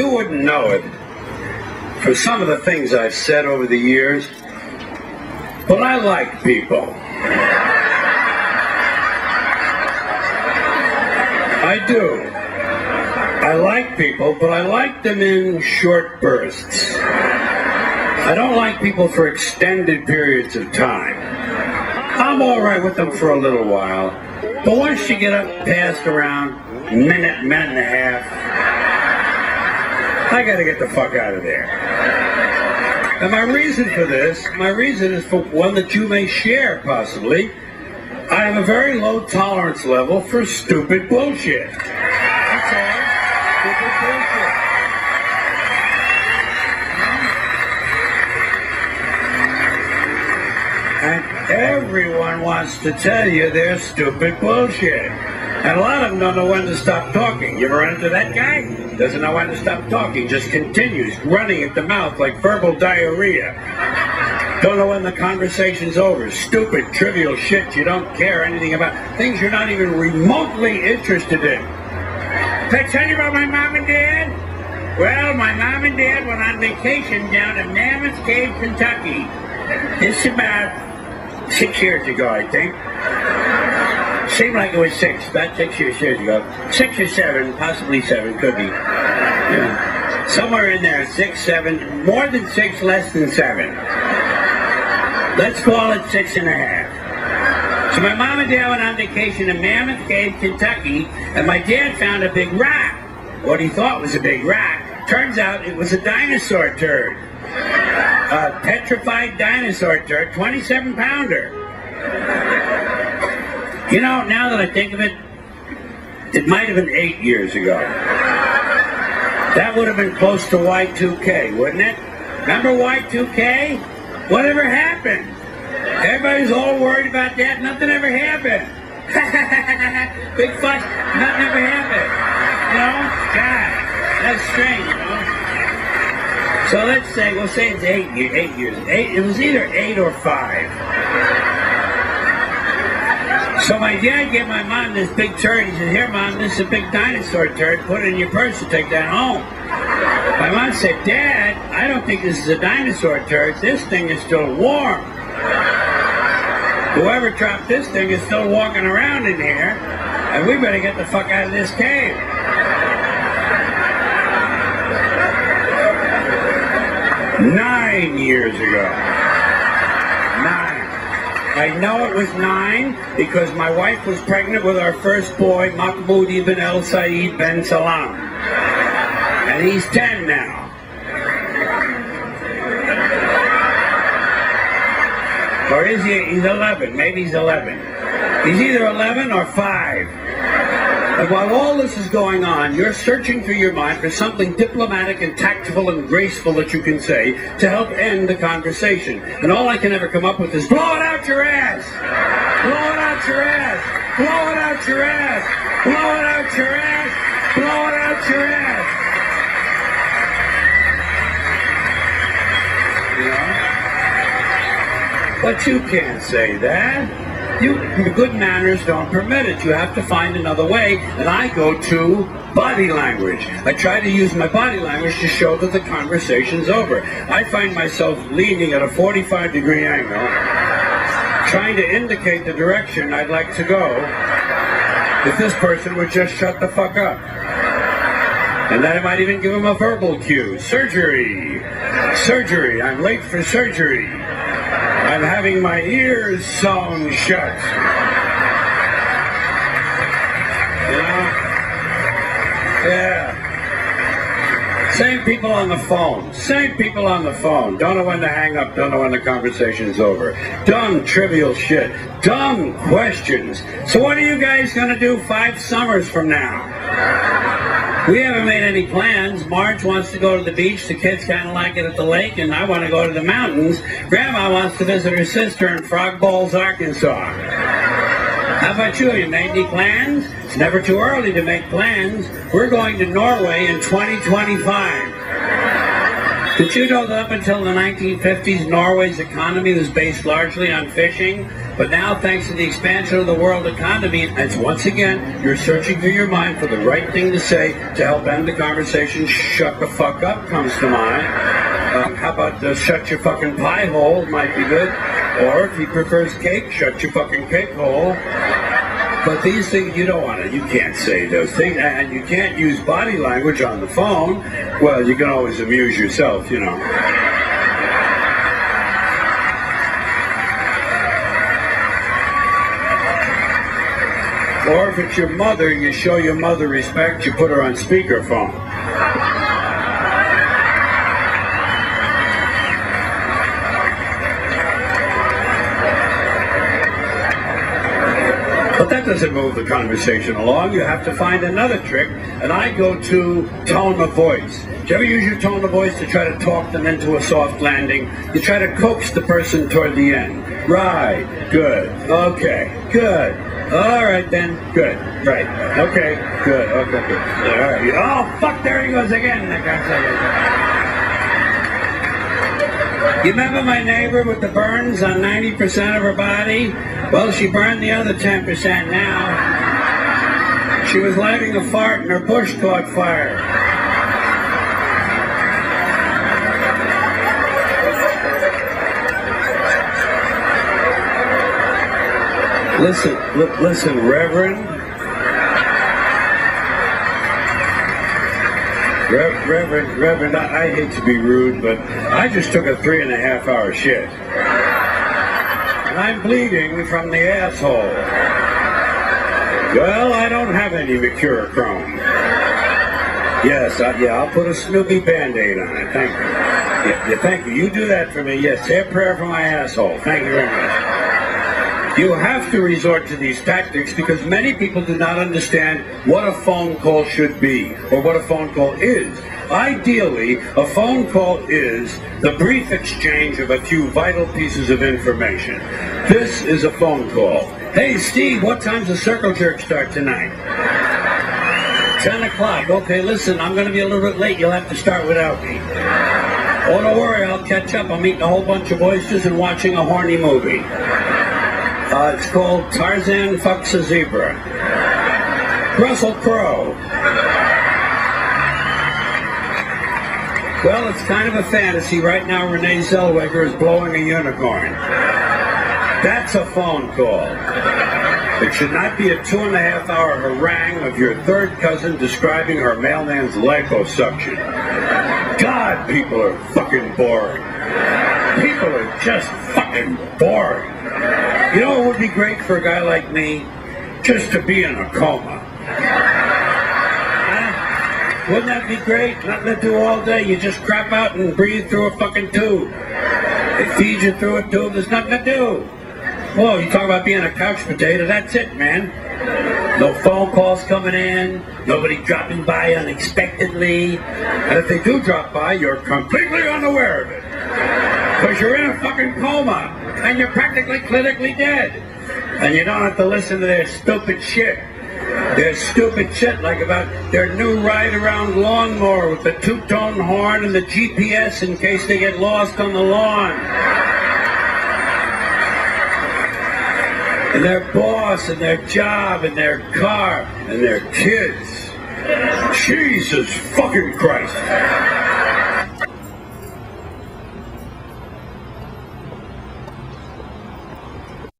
You wouldn't know it for some of the things I've said over the years, but I like people. I do. I like people, but I like them in short bursts. I don't like people for extended periods of time. I'm all right with them for a little while, but once you get up past around minute and a half, I gotta get the fuck out of there. And my reason is for one that you may share, possibly. I have a very low tolerance level for stupid bullshit. That's all. Stupid bullshit. And everyone wants to tell you their stupid bullshit. And a lot of them don't know when to stop talking. You ever run into that guy? Doesn't know when to stop talking. Just continues running at the mouth like verbal diarrhea. Don't know when the conversation's over. Stupid, trivial shit you don't care anything about. Things you're not even remotely interested in. Did I tell you about my mom and dad? Well, my mom and dad went on vacation down to Mammoth Cave, Kentucky. It's about 6 years ago, I think. Seemed like it was about 6 years ago. 6 or 7, possibly 7, could be. Yeah. Somewhere in there, 6, 7, more than 6, less than 7. Let's call it 6.5. So my mom and dad went on vacation in Mammoth Cave, Kentucky, and my dad found a big rock. What he thought was a big rock. Turns out it was a dinosaur turd. A petrified dinosaur turd, 27-pounder. You know, now that I think of it, it might have been 8 years ago. That would have been close to Y2K, wouldn't it? Remember Y2K? Whatever happened? Everybody's all worried about that. Nothing ever happened. Big fuss. Nothing ever happened. You know? God, that's strange, you know? So let's say, we'll say it's 8 years. It was either 8 or 5. So my dad gave my mom this big turd. He said, here, Mom, this is a big dinosaur turd. Put it in your purse and take that home. My mom said, Dad, I don't think this is a dinosaur turd. This thing is still warm. Whoever dropped this thing is still walking around in here, and we better get the fuck out of this cave. Nine years ago. 9. I know it was 9 because my wife was pregnant with our first boy, Mahmoud ibn El Said ben Salam. And he's 10 now. Or is he? He's 11. Maybe he's 11. He's either 11 or 5. And while all this is going on, you're searching through your mind for something diplomatic and tactful and graceful that you can say to help end the conversation. And all I can ever come up with is, blow it out your ass! Blow it out your ass! Blow it out your ass! Blow it out your ass! Blow it out your ass! You know? But you can't say that. Good manners don't permit it. You have to find another way, and I go to body language. I try to use my body language to show that the conversation's over. I find myself leaning at a 45-degree angle, trying to indicate the direction I'd like to go if this person would just shut the fuck up. And then I might even give him a verbal cue. Surgery. Surgery. I'm late for surgery. I'm having my ears sewn shut. You know? Yeah. Same people on the phone. Same people on the phone. Don't know when to hang up. Don't know when the conversation's over. Dumb, trivial shit. Dumb questions. So what are you guys going to do 5 summers from now? We haven't made any plans. Marge wants to go to the beach. The kids kind of like it at the lake, and I want to go to the mountains. Grandma wants to visit her sister in Frog Balls, Arkansas. How about you? You made any plans? It's never too early to make plans. We're going to Norway in 2025. Did you know that up until the 1950s, Norway's economy was based largely on fishing? But now, thanks to the expansion of the world economy, it's once again, you're searching through your mind for the right thing to say to help end the conversation. Shut the fuck up comes to mind. How about shut your fucking pie hole might be good. Or if he prefers cake, shut your fucking cake hole. But these things, you don't want to, you can't say those things, and you can't use body language on the phone. Well, you can always amuse yourself, you know. Or if it's your mother, you show your mother respect, you put her on speakerphone. But that doesn't move the conversation along. You have to find another trick, and I go to tone of voice. Do you ever use your tone of voice to try to talk them into a soft landing? You try to coax the person toward the end. Right, good, okay, good. All right then, good, right, okay, good, okay, good. All right. Oh, fuck, there he goes again, that guy. You remember my neighbor with the burns on 90% of her body? Well, she burned the other 10% now. She was lighting a fart and her bush caught fire. Listen, Reverend. Reverend, I hate to be rude, but I just took a 3.5-hour shit. And I'm bleeding from the asshole. Well, I don't have any mercurochrome. Yes, I'll put a Snoopy Band-Aid on it. Thank you. Yeah, thank you. You do that for me. Yes, say a prayer for my asshole. Thank you very much. You have to resort to these tactics because many people do not understand what a phone call should be or what a phone call is. Ideally, a phone call is the brief exchange of a few vital pieces of information. This is a phone call. Hey, Steve, what time's the circle jerk start tonight? 10 o'clock. Okay, listen, I'm going to be a little bit late. You'll have to start without me. Oh, don't worry, I'll catch up. I'm eating a whole bunch of oysters and watching a horny movie. It's called Tarzan Fucks a Zebra. Russell Crowe. Well, it's kind of a fantasy. Right now, Renee Zellweger is blowing a unicorn. That's a phone call. It should not be a 2.5-hour harangue of your third cousin describing her mailman's liposuction. God, people are fucking boring. People are just fucking boring. You know what would be great for a guy like me? Just to be in a coma. Wouldn't that be great? Nothing to do all day. You just crap out and breathe through a fucking tube. They feed you through a tube. There's nothing to do. Whoa, you talk about being a couch potato. That's it, man. No phone calls coming in. Nobody dropping by unexpectedly. And if they do drop by, you're completely unaware of it. Because you're in a fucking coma. And you're practically clinically dead. And you don't have to listen to their stupid shit. Their stupid shit like about their new ride-around lawnmower with the two-tone horn and the GPS in case they get lost on the lawn. And their boss and their job and their car and their kids. Jesus fucking Christ.